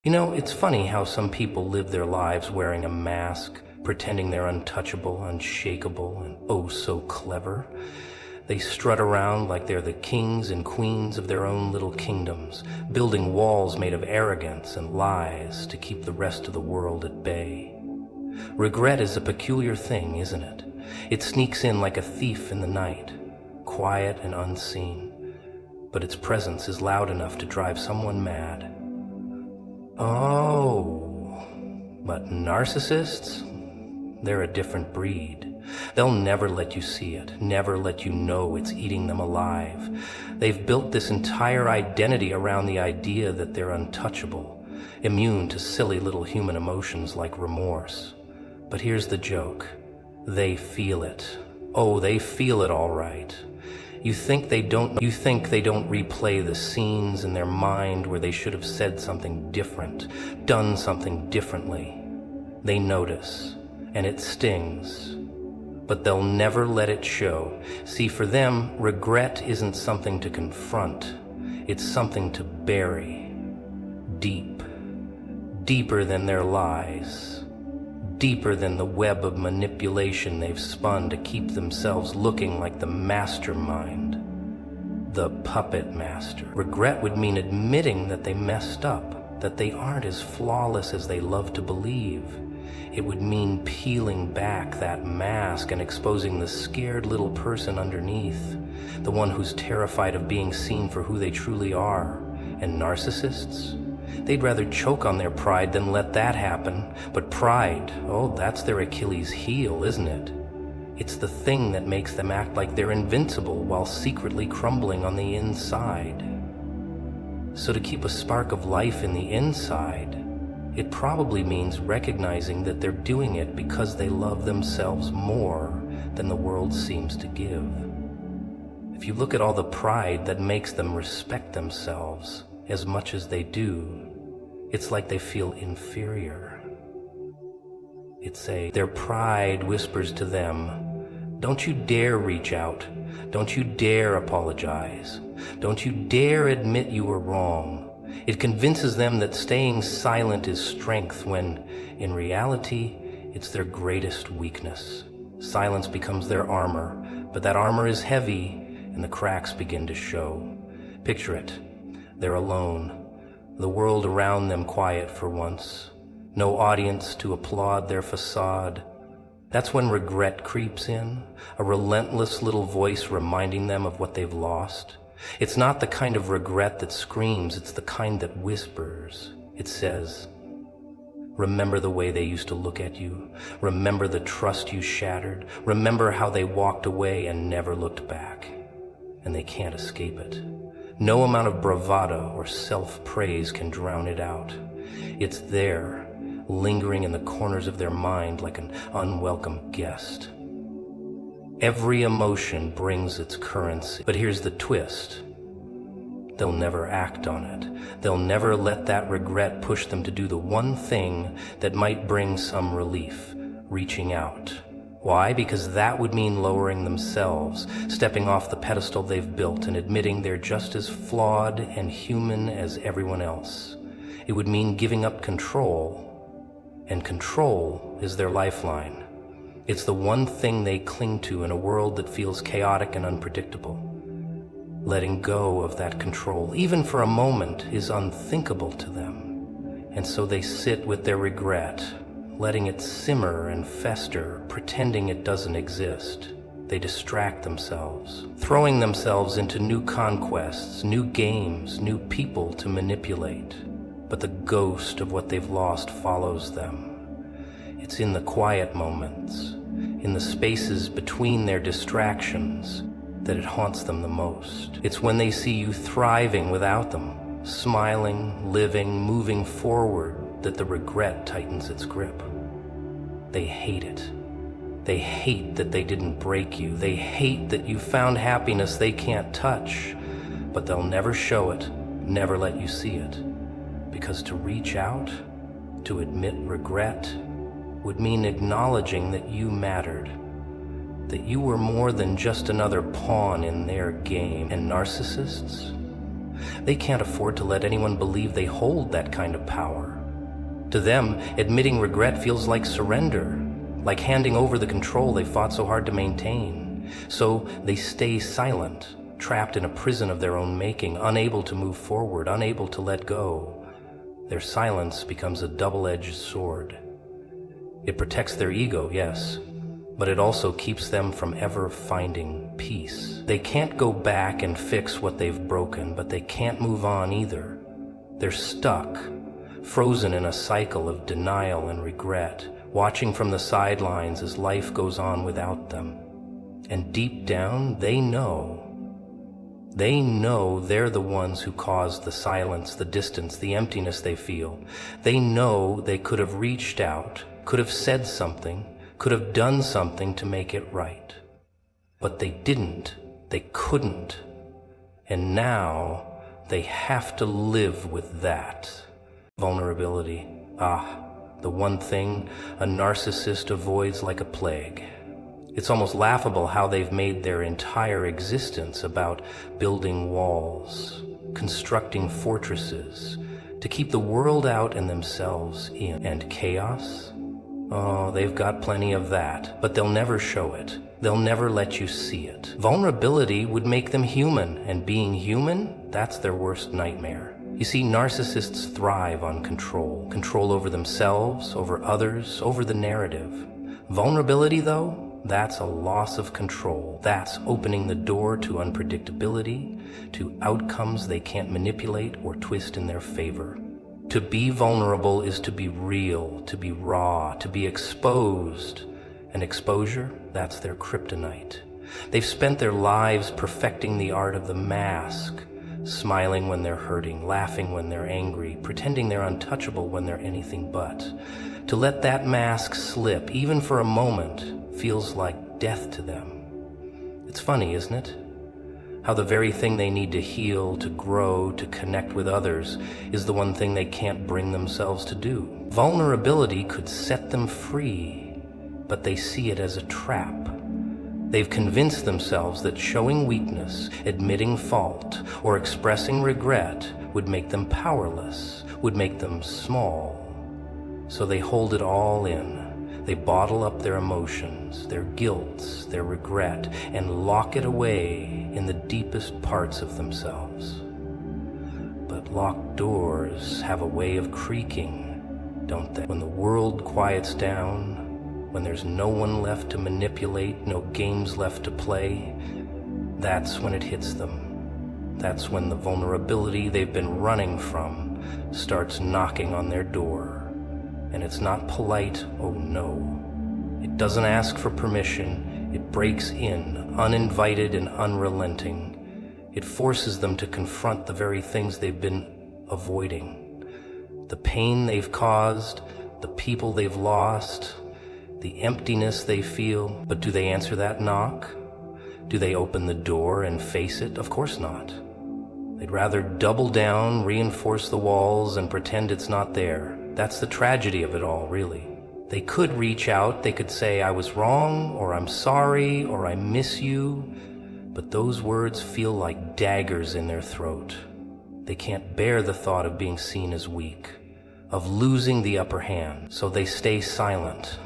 It's funny how some people live their lives wearing a mask, pretending they're untouchable, unshakable, and oh so clever. They strut around like they're the kings and queens of their own little kingdoms, building walls made of arrogance and lies to keep the rest of the world at bay. Regret is a peculiar thing, isn't it? It sneaks in like a thief in the night, quiet and unseen, but its presence is loud enough to drive someone mad. Oh, but narcissists? They're a different breed. They'll never let you see it, never let you know it's eating them alive. They've built this entire identity around the idea that they're untouchable, immune to silly little human emotions like remorse. But here's the joke. They feel it. Oh, they feel it all right. You think they don't replay the scenes in their mind where they should have said something different, done something differently. They notice, and it stings. But they'll never let it show. See, for them, regret isn't something to confront. It's something to bury. Deep. Deeper than their lies. Deeper than the web of manipulation they've spun to keep themselves looking like the mastermind. The puppet master. Regret would mean admitting that they messed up, that they aren't as flawless as they love to believe. It would mean peeling back that mask and exposing the scared little person underneath, the one who's terrified of being seen for who they truly are. And narcissists? They'd rather choke on their pride than let that happen. But pride, oh, that's their Achilles heel, isn't it? It's the thing that makes them act like they're invincible while secretly crumbling on the inside. So to keep a spark of life in the inside, it probably means recognizing that they're doing it because they love themselves more than the world seems to give. If you look at all the pride that makes them respect themselves as much as they do, it's like they feel inferior. Their pride whispers to them, don't you dare reach out. Don't you dare apologize. Don't you dare admit you were wrong. It convinces them that staying silent is strength when, in reality, it's their greatest weakness. Silence becomes their armor, but that armor is heavy and the cracks begin to show. Picture it. They're alone. The world around them quiet for once. No audience to applaud their facade. That's when regret creeps in, a relentless little voice reminding them of what they've lost. It's not the kind of regret that screams, it's the kind that whispers. It says, remember the way they used to look at you. Remember the trust you shattered. Remember how they walked away and never looked back. And they can't escape it. No amount of bravado or self-praise can drown it out. It's there, lingering in the corners of their mind like an unwelcome guest. Every emotion brings its currency, but here's the twist. They'll never act on it. They'll never let that regret push them to do the one thing that might bring some relief, reaching out. Why? Because that would mean lowering themselves, stepping off the pedestal they've built and admitting they're just as flawed and human as everyone else. It would mean giving up control, and control is their lifeline. It's the one thing they cling to in a world that feels chaotic and unpredictable. Letting go of that control, even for a moment, is unthinkable to them. And so they sit with their regret, letting it simmer and fester, pretending it doesn't exist. They distract themselves, throwing themselves into new conquests, new games, new people to manipulate. But the ghost of what they've lost follows them. It's in the quiet moments, in the spaces between their distractions, that it haunts them the most. It's when they see you thriving without them, smiling, living, moving forward, that the regret tightens its grip. They hate it. They hate that they didn't break you. They hate that you found happiness they can't touch, but they'll never show it, never let you see it. Because to reach out, to admit regret, would mean acknowledging that you mattered, that you were more than just another pawn in their game. And narcissists? They can't afford to let anyone believe they hold that kind of power. To them, admitting regret feels like surrender, like handing over the control they fought so hard to maintain. So they stay silent, trapped in a prison of their own making, unable to move forward, unable to let go. Their silence becomes a double-edged sword. It protects their ego, yes, but it also keeps them from ever finding peace. They can't go back and fix what they've broken, but they can't move on either. They're stuck, frozen in a cycle of denial and regret, watching from the sidelines as life goes on without them. And deep down, they know they're the ones who caused the silence, the distance, the emptiness they feel. They know they could have reached out, could have said something, could have done something to make it right. But they didn't, they couldn't. And now they have to live with that. Vulnerability. The one thing a narcissist avoids like a plague. It's almost laughable how they've made their entire existence about building walls, constructing fortresses, to keep the world out and themselves in. And chaos? Oh, they've got plenty of that, but they'll never show it. They'll never let you see it. Vulnerability would make them human, and being human, that's their worst nightmare. You see, narcissists thrive on control. Control over themselves, over others, over the narrative. Vulnerability, though, that's a loss of control. That's opening the door to unpredictability, to outcomes they can't manipulate or twist in their favor. To be vulnerable is to be real, to be raw, to be exposed. And exposure, that's their kryptonite. They've spent their lives perfecting the art of the mask, smiling when they're hurting, laughing when they're angry, pretending they're untouchable when they're anything but. To let that mask slip, even for a moment, feels like death to them. It's funny, isn't it? How the very thing they need to heal, to grow, to connect with others is the one thing they can't bring themselves to do. Vulnerability could set them free, but they see it as a trap. They've convinced themselves that showing weakness, admitting fault, or expressing regret would make them powerless, would make them small. So they hold it all in. They bottle up their emotions, their guilt, their regret, and lock it away in the deepest parts of themselves. But locked doors have a way of creaking, don't they? When the world quiets down, when there's no one left to manipulate, no games left to play, that's when it hits them. That's when the vulnerability they've been running from starts knocking on their door. And it's not polite, oh no. It doesn't ask for permission. It breaks in, uninvited and unrelenting. It forces them to confront the very things they've been avoiding. The pain they've caused, the people they've lost, the emptiness they feel. But do they answer that knock? Do they open the door and face it? Of course not. They'd rather double down, reinforce the walls, and pretend it's not there. That's the tragedy of it all, really. They could reach out, they could say, I was wrong, or I'm sorry, or I miss you, but those words feel like daggers in their throat. They can't bear the thought of being seen as weak, of losing the upper hand, so they stay silent.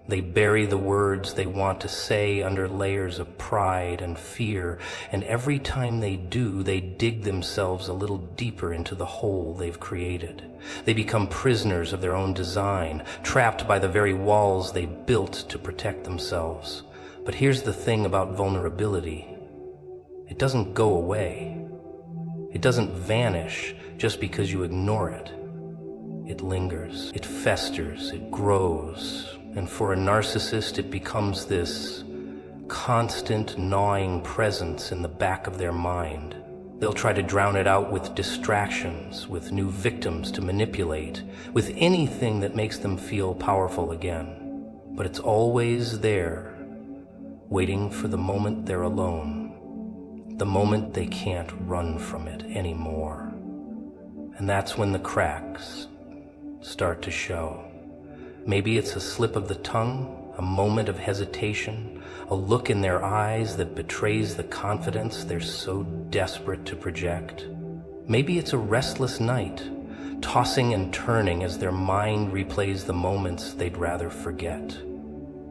They bury the words they want to say under layers of pride and fear, and every time they do, they dig themselves a little deeper into the hole they've created. They become prisoners of their own design, trapped by the very walls they built to protect themselves. But here's the thing about vulnerability. It doesn't go away. It doesn't vanish just because you ignore it. It lingers, it festers, it grows. And for a narcissist, it becomes this constant gnawing presence in the back of their mind. They'll try to drown it out with distractions, with new victims to manipulate, with anything that makes them feel powerful again. But it's always there, waiting for the moment they're alone, the moment they can't run from it anymore. And that's when the cracks start to show. Maybe it's a slip of the tongue, a moment of hesitation, a look in their eyes that betrays the confidence they're so desperate to project. Maybe it's a restless night, tossing and turning as their mind replays the moments they'd rather forget.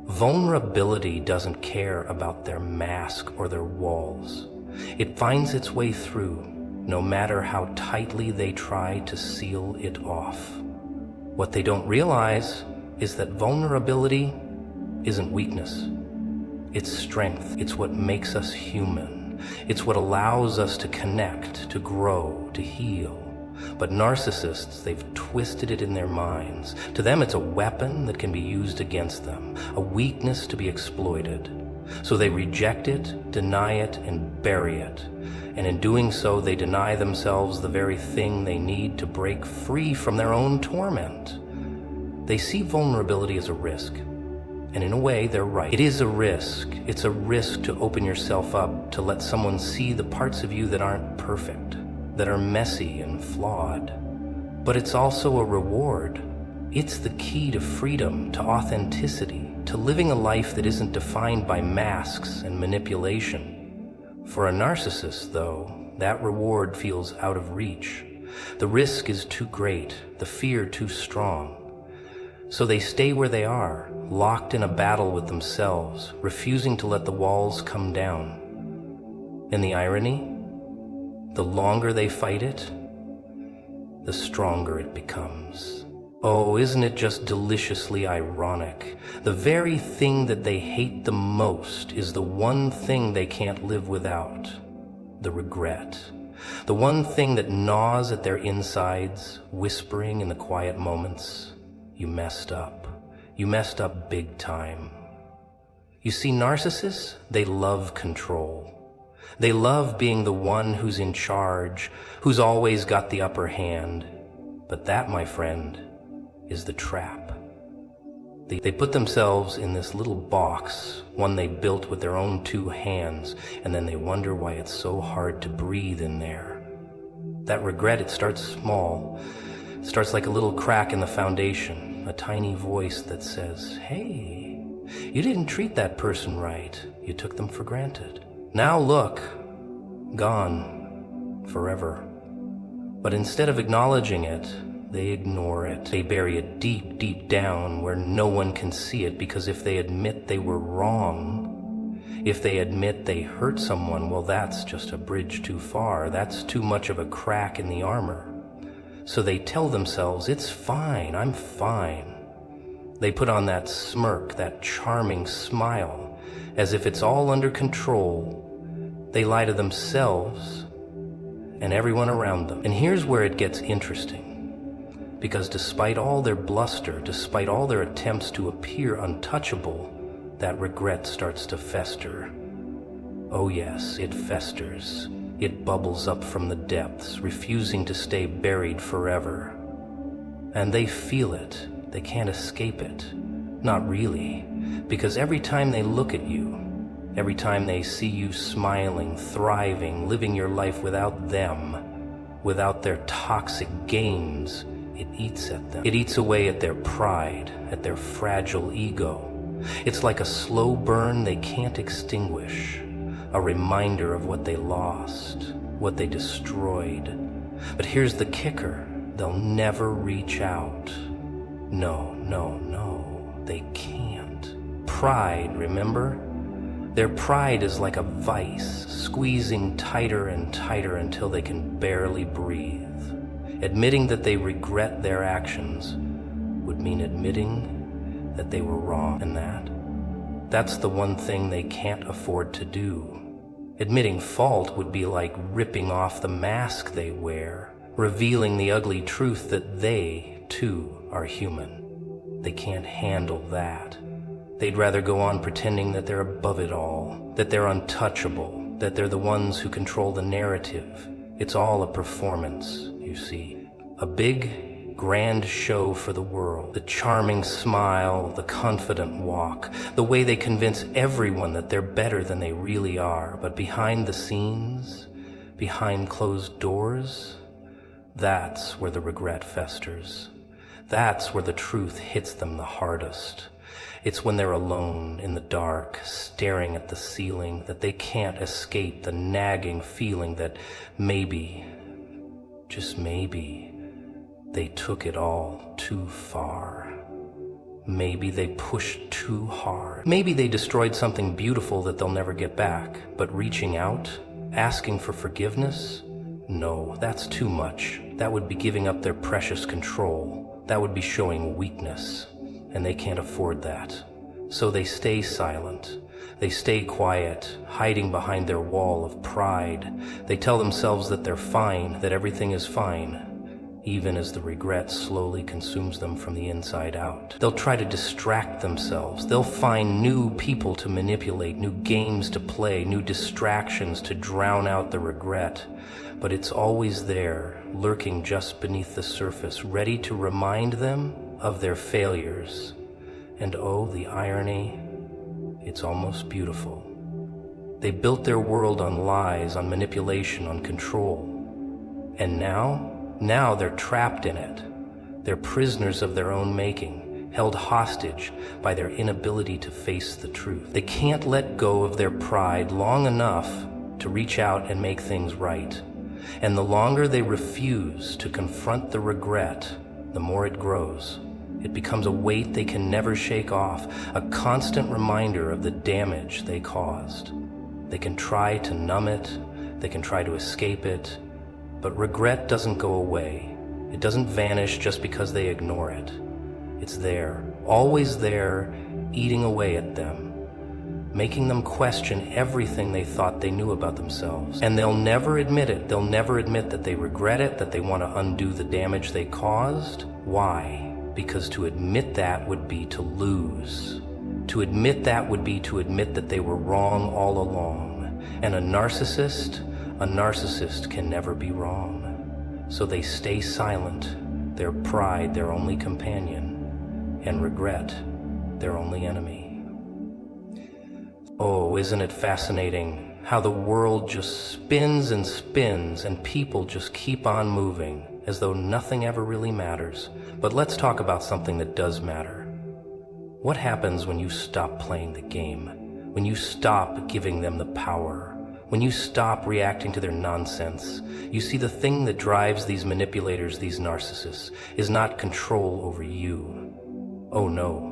Vulnerability doesn't care about their mask or their walls. It finds its way through, no matter how tightly they try to seal it off. What they don't realize is that vulnerability isn't weakness. It's strength. It's what makes us human. It's what allows us to connect, to grow, to heal. But narcissists, they've twisted it in their minds. To them, it's a weapon that can be used against them, a weakness to be exploited. So they reject it, deny it, and bury it. And in doing so, they deny themselves the very thing they need to break free from their own torment. They see vulnerability as a risk. And in a way, they're right. It is a risk. It's a risk to open yourself up, to let someone see the parts of you that aren't perfect, that are messy and flawed. But it's also a reward. It's the key to freedom, to authenticity, to living a life that isn't defined by masks and manipulation. For a narcissist, though, that reward feels out of reach. The risk is too great, the fear too strong. So they stay where they are, locked in a battle with themselves, refusing to let the walls come down. And the irony? The longer they fight it, the stronger it becomes. Oh, isn't it just deliciously ironic? The very thing that they hate the most is the one thing they can't live without. The regret. The one thing that gnaws at their insides, whispering in the quiet moments, you messed up. You messed up big time. You see, narcissists, they love control. They love being the one who's in charge, who's always got the upper hand. But that, my friend, is the trap. They put themselves in this little box, one they built with their own two hands, and then they wonder why it's so hard to breathe in there. That regret, it starts small. It starts like a little crack in the foundation, a tiny voice that says, "Hey, you didn't treat that person right. You took them for granted. Now look, gone, forever." But instead of acknowledging it, they ignore it. They bury it deep, deep down where no one can see it, because if they admit they were wrong, if they admit they hurt someone, well, that's just a bridge too far. That's too much of a crack in the armor. So they tell themselves, it's fine, I'm fine. They put on that smirk, that charming smile, as if it's all under control. They lie to themselves and everyone around them. And here's where it gets interesting. Because despite all their bluster, despite all their attempts to appear untouchable, that regret starts to fester. Oh yes, it festers. It bubbles up from the depths, refusing to stay buried forever. And they feel it. They can't escape it. Not really. Because every time they look at you, every time they see you smiling, thriving, living your life without them, without their toxic games, it eats at them. It eats away at their pride, at their fragile ego. It's like a slow burn they can't extinguish. A reminder of what they lost, what they destroyed. But here's the kicker. They'll never reach out. No, they can't. Pride, remember? Their pride is like a vice, squeezing tighter and tighter until they can barely breathe. Admitting that they regret their actions would mean admitting that they were wrong, and that's the one thing they can't afford to do. Admitting fault would be like ripping off the mask they wear, revealing the ugly truth that they, too, are human. They can't handle that. They'd rather go on pretending that they're above it all, that they're untouchable, that they're the ones who control the narrative. It's all a performance, you see. A big, grand show for the world. The charming smile, the confident walk, the way they convince everyone that they're better than they really are. But behind the scenes, behind closed doors, that's where the regret festers. That's where the truth hits them the hardest. It's when they're alone in the dark, staring at the ceiling, that they can't escape the nagging feeling that maybe just maybe, they took it all too far. Maybe they pushed too hard. Maybe they destroyed something beautiful that they'll never get back. But reaching out, asking for forgiveness? No, that's too much. That would be giving up their precious control. That would be showing weakness. And they can't afford that. So they stay silent. They stay quiet, hiding behind their wall of pride. They tell themselves that they're fine, that everything is fine, even as the regret slowly consumes them from the inside out. They'll try to distract themselves. They'll find new people to manipulate, new games to play, new distractions to drown out the regret. But it's always there, lurking just beneath the surface, ready to remind them of their failures. And oh, the irony, it's almost beautiful. They built their world on lies, on manipulation, on control. And now they're trapped in it. They're prisoners of their own making, held hostage by their inability to face the truth. They can't let go of their pride long enough to reach out and make things right. And the longer they refuse to confront the regret, the more it grows. It becomes a weight they can never shake off, a constant reminder of the damage they caused. They can try to numb it, they can try to escape it, but regret doesn't go away. It doesn't vanish just because they ignore it. It's there, always there, eating away at them, making them question everything they thought they knew about themselves. And they'll never admit it. They'll never admit that they regret it, that they want to undo the damage they caused. Why? Because to admit that would be to lose. To admit that would be to admit that they were wrong all along. And a narcissist can never be wrong. So they stay silent, their pride their only companion, and regret their only enemy. Oh, isn't it fascinating how the world just spins and spins and people just keep on moving as though nothing ever really matters. But let's talk about something that does matter. What happens when you stop playing the game? When you stop giving them the power? When you stop reacting to their nonsense? You see, the thing that drives these manipulators, these narcissists, is not control over you. Oh no.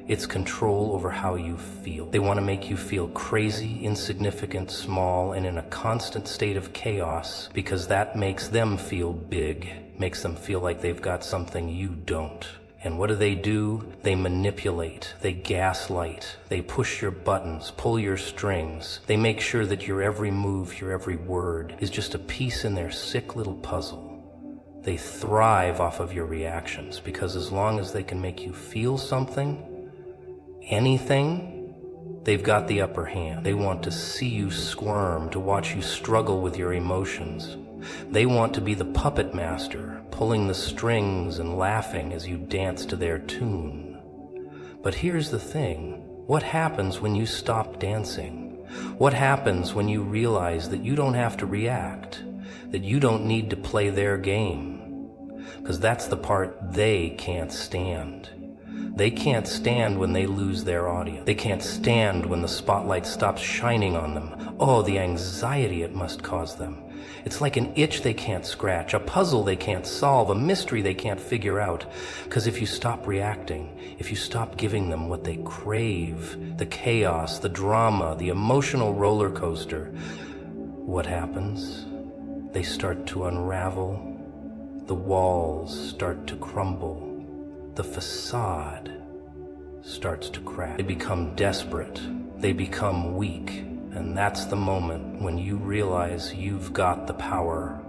It's control over how you feel. They want to make you feel crazy, insignificant, small, and in a constant state of chaos, because that makes them feel big, makes them feel like they've got something you don't. And what do? They manipulate, they gaslight, they push your buttons, pull your strings. They make sure that your every move, your every word is just a piece in their sick little puzzle. They thrive off of your reactions, because as long as they can make you feel something, anything, they've got the upper hand. They want to see you squirm, to watch you struggle with your emotions. They want to be the puppet master, pulling the strings and laughing as you dance to their tune. But here's the thing. What happens when you stop dancing? What happens when you realize that you don't have to react, that you don't need to play their game? Because that's the part they can't stand. They can't stand when they lose their audience. They can't stand when the spotlight stops shining on them. Oh, the anxiety it must cause them. It's like an itch they can't scratch, a puzzle they can't solve, a mystery they can't figure out. Because if you stop reacting, if you stop giving them what they crave, the chaos, the drama, the emotional roller coaster, what happens? They start to unravel. The walls start to crumble. The facade starts to crack. They become desperate. They become weak. And that's the moment when you realize you've got the power.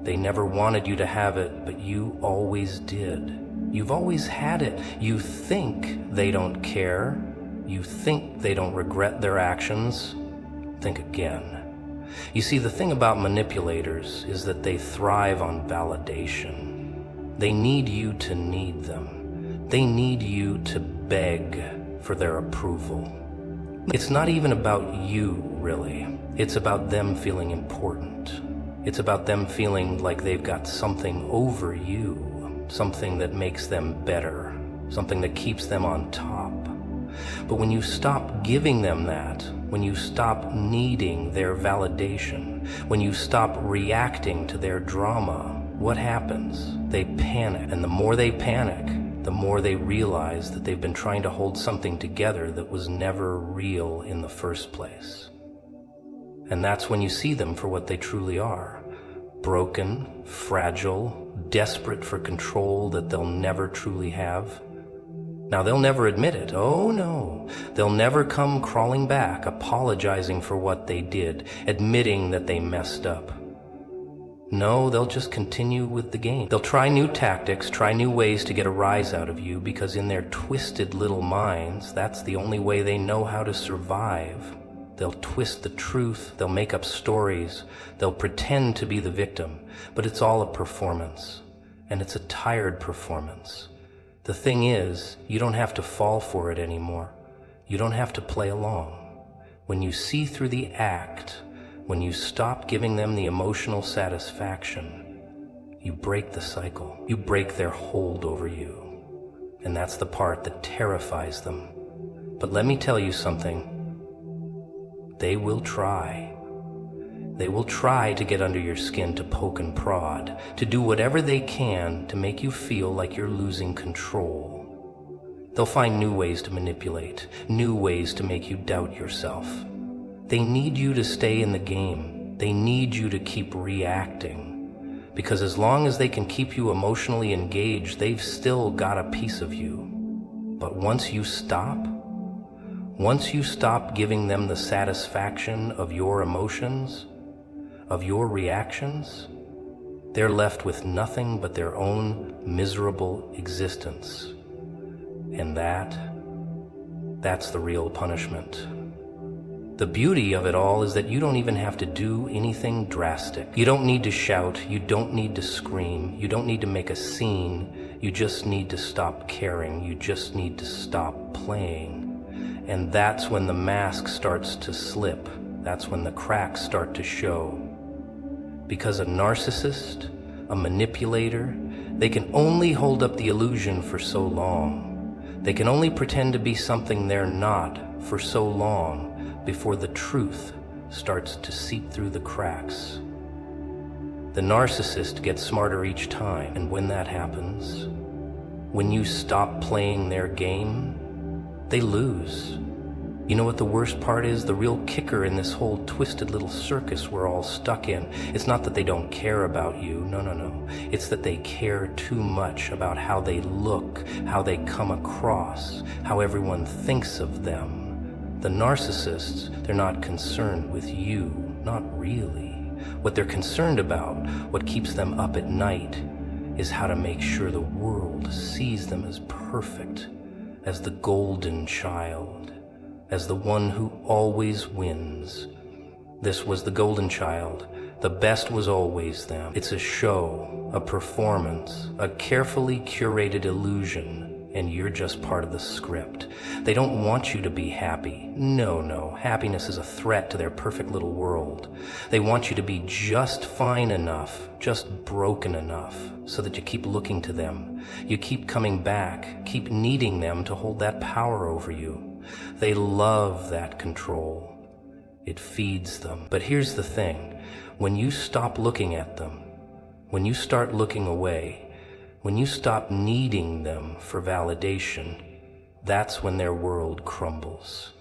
They never wanted you to have it, but you always did. You've always had it. You think they don't care. You think they don't regret their actions. Think again. You see, the thing about manipulators is that they thrive on validation. They need you to need them. They need you to beg for their approval. It's not even about you, really. It's about them feeling important. It's about them feeling like they've got something over you, something that makes them better, something that keeps them on top. But when you stop giving them that, when you stop needing their validation, when you stop reacting to their drama, what happens? They panic, and the more they panic, the more they realize that they've been trying to hold something together that was never real in the first place. And that's when you see them for what they truly are: broken, fragile, desperate for control that they'll never truly have. Now, they'll never admit it. Oh no, they'll never come crawling back, apologizing for what they did, admitting that they messed up. No, they'll just continue with the game. They'll try new tactics, try new ways to get a rise out of you, because in their twisted little minds, that's the only way they know how to survive. They'll twist the truth, they'll make up stories, they'll pretend to be the victim, but it's all a performance, and it's a tired performance. The thing is, you don't have to fall for it anymore. You don't have to play along. When you see through the act, when you stop giving them the emotional satisfaction, you break the cycle. You break their hold over you. And that's the part that terrifies them. But let me tell you something. They will try. They will try to get under your skin, to poke and prod, to do whatever they can to make you feel like you're losing control. They'll find new ways to manipulate, new ways to make you doubt yourself. They need you to stay in the game. They need you to keep reacting. Because as long as they can keep you emotionally engaged, they've still got a piece of you. But once you stop giving them the satisfaction of your emotions, of your reactions, they're left with nothing but their own miserable existence. And that's the real punishment. The beauty of it all is that you don't even have to do anything drastic. You don't need to shout, you don't need to scream, you don't need to make a scene, you just need to stop caring, you just need to stop playing. And that's when the mask starts to slip, that's when the cracks start to show. Because a narcissist, a manipulator, they can only hold up the illusion for so long. They can only pretend to be something they're not for so long before the truth starts to seep through the cracks. The narcissist gets smarter each time, and when that happens, when you stop playing their game, they lose. You know what the worst part is? The real kicker in this whole twisted little circus we're all stuck in, it's not that they don't care about you, no. It's that they care too much about how they look, how they come across, how everyone thinks of them. The narcissists, they're not concerned with you, not really. What they're concerned about, what keeps them up at night, is how to make sure the world sees them as perfect, as the golden child, as the one who always wins. This was the golden child. The best was always them. It's a show, a performance, a carefully curated illusion, and you're just part of the script. They don't want you to be happy. No, happiness is a threat to their perfect little world. They want you to be just fine enough, just broken enough, so that you keep looking to them. You keep coming back, keep needing them to hold that power over you. They love that control. It feeds them. But here's the thing. When you stop looking at them, when you start looking away, when you stop needing them for validation, that's when their world crumbles.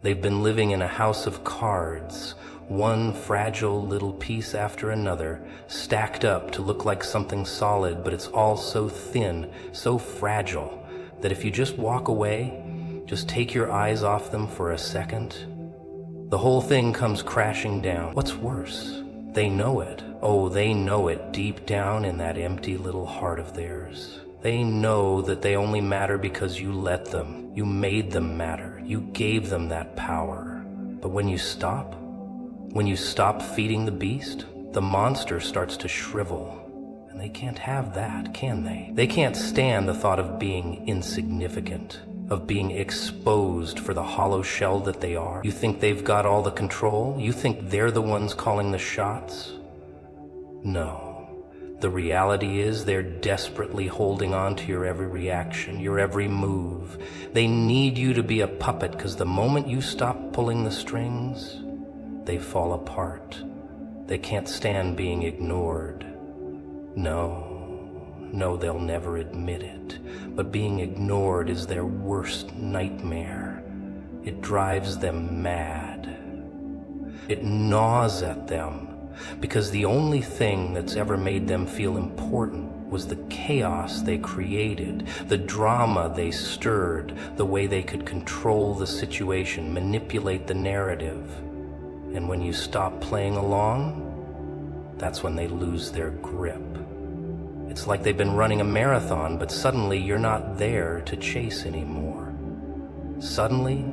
They've been living in a house of cards, one fragile little piece after another, stacked up to look like something solid, but it's all so thin, so fragile, that if you just walk away, just take your eyes off them for a second, the whole thing comes crashing down. What's worse? They know it. Oh, they know it deep down in that empty little heart of theirs. They know that they only matter because you let them. You made them matter. You gave them that power. But when you stop feeding the beast, the monster starts to shrivel. And they can't have that, can they? They can't stand the thought of being insignificant, of being exposed for the hollow shell that they are. You think they've got all the control? You think they're the ones calling the shots? No. The reality is they're desperately holding on to your every reaction, your every move. They need you to be a puppet, because the moment you stop pulling the strings, they fall apart. They can't stand being ignored. No, they'll never admit it, but being ignored is their worst nightmare. It drives them mad. It gnaws at them, because the only thing that's ever made them feel important was the chaos they created, the drama they stirred, the way they could control the situation, manipulate the narrative. And when you stop playing along, that's when they lose their grip. It's like they've been running a marathon, but suddenly you're not there to chase anymore. Suddenly,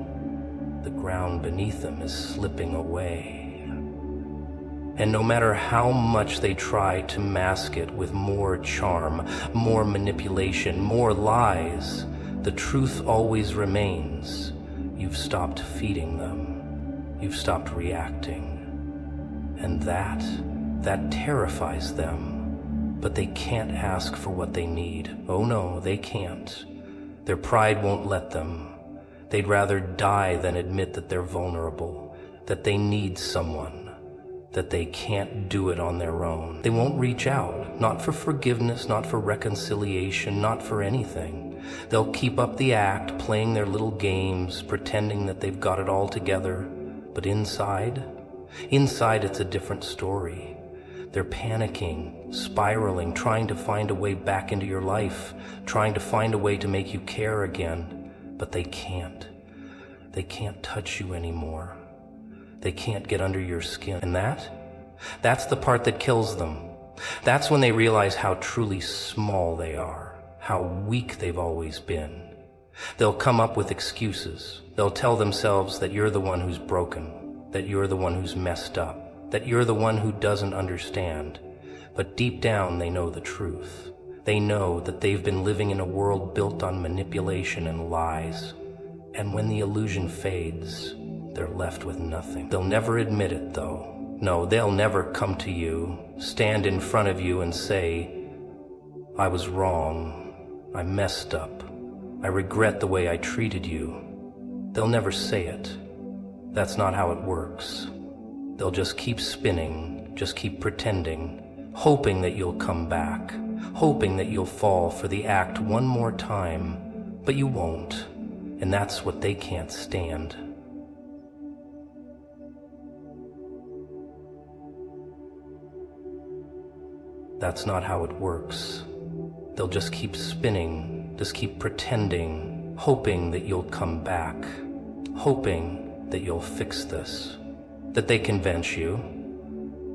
the ground beneath them is slipping away. And no matter how much they try to mask it with more charm, more manipulation, more lies, the truth always remains. You've stopped feeding them. You've stopped reacting. And that terrifies them. But they can't ask for what they need. Oh no, they can't. Their pride won't let them. They'd rather die than admit that they're vulnerable, that they need someone, that they can't do it on their own. They won't reach out, not for forgiveness, not for reconciliation, not for anything. They'll keep up the act, playing their little games, pretending that they've got it all together. But inside it's a different story. They're panicking, spiraling, trying to find a way back into your life, trying to find a way to make you care again, but they can't. They can't touch you anymore. They can't get under your skin. And that's the part that kills them. That's when they realize how truly small they are, how weak they've always been. They'll come up with excuses. They'll tell themselves that you're the one who's broken, that you're the one who's messed up, that you're the one who doesn't understand. But deep down, they know the truth. They know that they've been living in a world built on manipulation and lies. And when the illusion fades, they're left with nothing. They'll never admit it, though. No, they'll never come to you, stand in front of you and say, I was wrong. I messed up. I regret the way I treated you. They'll never say it. That's not how it works. They'll just keep spinning, just keep pretending, hoping that you'll come back, hoping that you'll fall for the act one more time, but you won't, and that's what they can't stand. That's not how it works. They'll just keep spinning, just keep pretending, hoping that you'll come back, hoping that you'll fix this, that they convince you,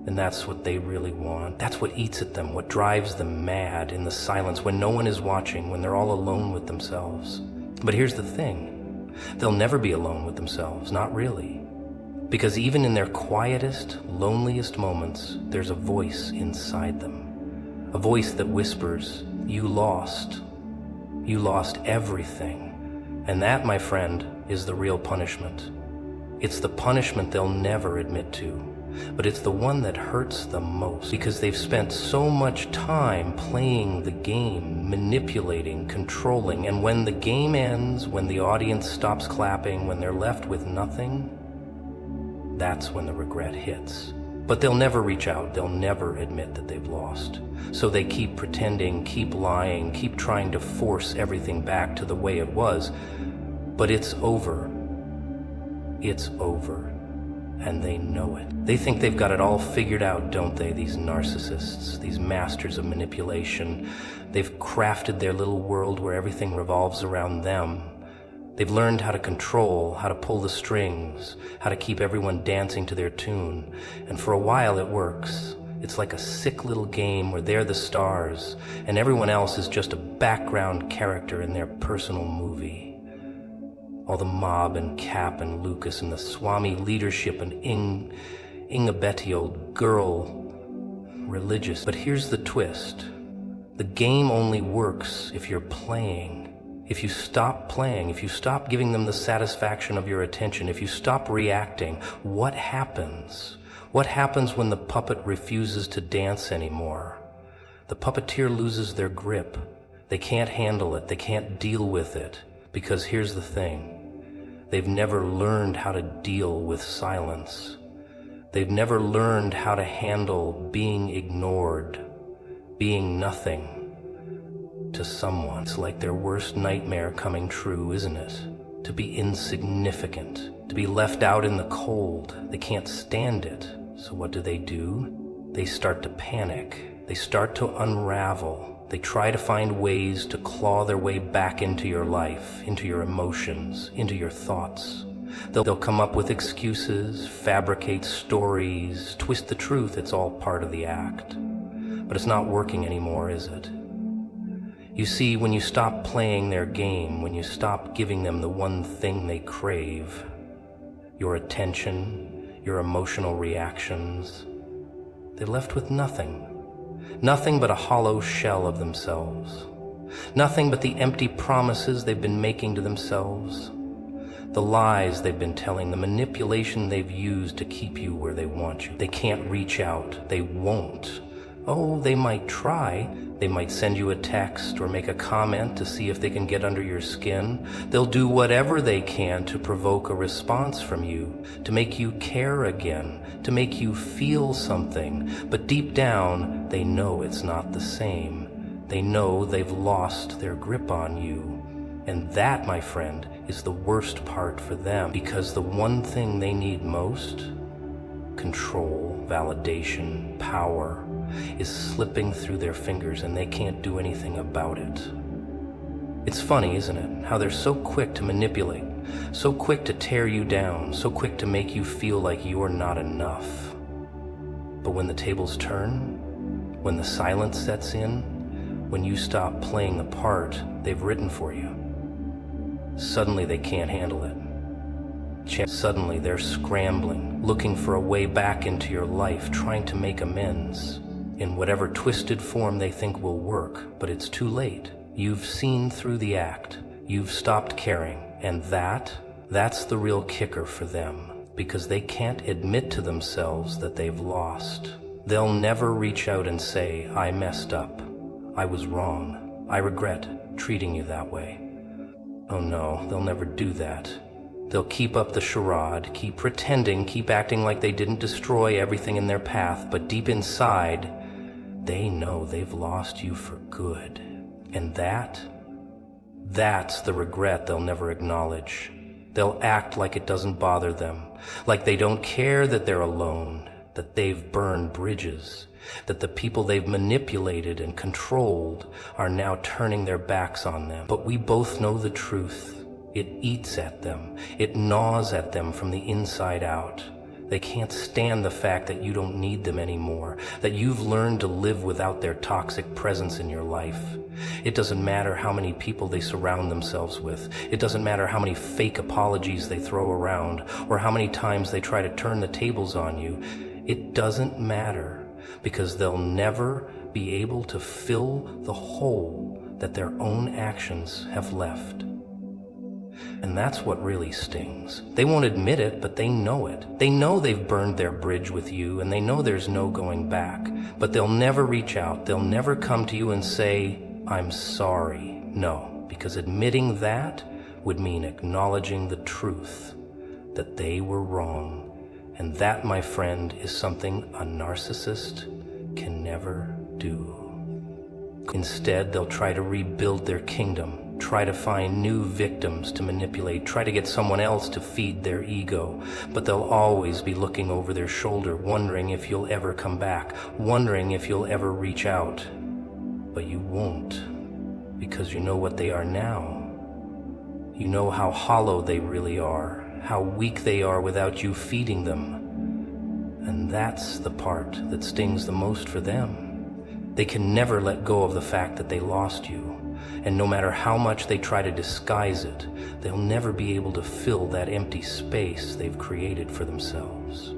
and that's what they really want. That's what eats at them, what drives them mad in the silence, when no one is watching, when they're all alone with themselves. But here's the thing, they'll never be alone with themselves, not really. Because even in their quietest, loneliest moments, there's a voice inside them. A voice that whispers, you lost everything. And that, my friend, is the real punishment. It's the punishment they'll never admit to, but it's the one that hurts them most, because they've spent so much time playing the game, manipulating, controlling, and when the game ends, when the audience stops clapping, when they're left with nothing, that's when the regret hits. But they'll never reach out, they'll never admit that they've lost. So they keep pretending, keep lying, keep trying to force everything back to the way it was, but it's over. It's over, and they know it. They think they've got it all figured out, don't they, these narcissists, these masters of manipulation. They've crafted their little world where everything revolves around them. They've learned how to control, how to pull the strings, how to keep everyone dancing to their tune. And for a while it works. It's like a sick little game where they're the stars, and everyone else is just a background character in their personal movie. All the mob and Cap and Lucas and the Swami leadership and Inga Betty, old girl, religious. But here's the twist. The game only works if you're playing. If you stop playing, if you stop giving them the satisfaction of your attention, if you stop reacting, what happens? What happens when the puppet refuses to dance anymore? The puppeteer loses their grip. They can't handle it. They can't deal with it. Because here's the thing. They've never learned how to deal with silence. They've never learned how to handle being ignored. being nothing to someone. It's like their worst nightmare coming true, isn't it? To be insignificant, to be left out in the cold. They can't stand it. So what do? They start to panic. They start to unravel. They try to find ways to claw their way back into your life, into your emotions, into your thoughts. They'll come up with excuses, fabricate stories, twist the truth. It's all part of the act. But it's not working anymore, is it? You see, when you stop playing their game, when you stop giving them the one thing they crave, your attention, your emotional reactions, they're left with nothing. Nothing but a hollow shell of themselves. Nothing but the empty promises they've been making to themselves. The lies they've been telling, the manipulation they've used to keep you where they want you. They can't reach out. They won't. Oh, they might try. They might send you a text or make a comment to see if they can get under your skin. They'll do whatever they can to provoke a response from you, to make you care again, to make you feel something. But deep down, they know it's not the same. They know they've lost their grip on you. And that, my friend, is the worst part for them, because the one thing they need most, control, validation, power, is slipping through their fingers, and they can't do anything about it. It's funny, isn't it, how they're so quick to manipulate, so quick to tear you down, so quick to make you feel like you're not enough. But when the tables turn, when the silence sets in, when you stop playing the part they've written for you, suddenly they can't handle it. Suddenly they're scrambling, looking for a way back into your life, trying to make amends in whatever twisted form they think will work, but it's too late. You've seen through the act. You've stopped caring, and that's the real kicker for them, because they can't admit to themselves that they've lost. They'll never reach out and say, I messed up. I was wrong. I regret treating you that way. Oh no, they'll never do that. They'll keep up the charade, keep pretending, keep acting like they didn't destroy everything in their path, but deep inside, they know they've lost you for good. And that's the regret they'll never acknowledge. They'll act like it doesn't bother them, like they don't care that they're alone, that they've burned bridges, that the people they've manipulated and controlled are now turning their backs on them. But we both know the truth. It eats at them. It gnaws at them from the inside out. They can't stand the fact that you don't need them anymore, that you've learned to live without their toxic presence in your life. It doesn't matter how many people they surround themselves with. It doesn't matter how many fake apologies they throw around, or how many times they try to turn the tables on you. It doesn't matter, because they'll never be able to fill the hole that their own actions have left. And that's what really stings. They won't admit it, but they know it. They know they've burned their bridge with you, and they know there's no going back. But they'll never reach out. They'll never come to you and say, I'm sorry. No, because admitting that would mean acknowledging the truth, that they were wrong. And that, my friend, is something a narcissist can never do. Instead, they'll try to rebuild their kingdom, try to find new victims to manipulate, try to get someone else to feed their ego. But they'll always be looking over their shoulder, wondering if you'll ever come back, wondering if you'll ever reach out. But you won't, because you know what they are now. You know how hollow they really are, how weak they are without you feeding them. And that's the part that stings the most for them. They can never let go of the fact that they lost you. And no matter how much they try to disguise it, they'll never be able to fill that empty space they've created for themselves.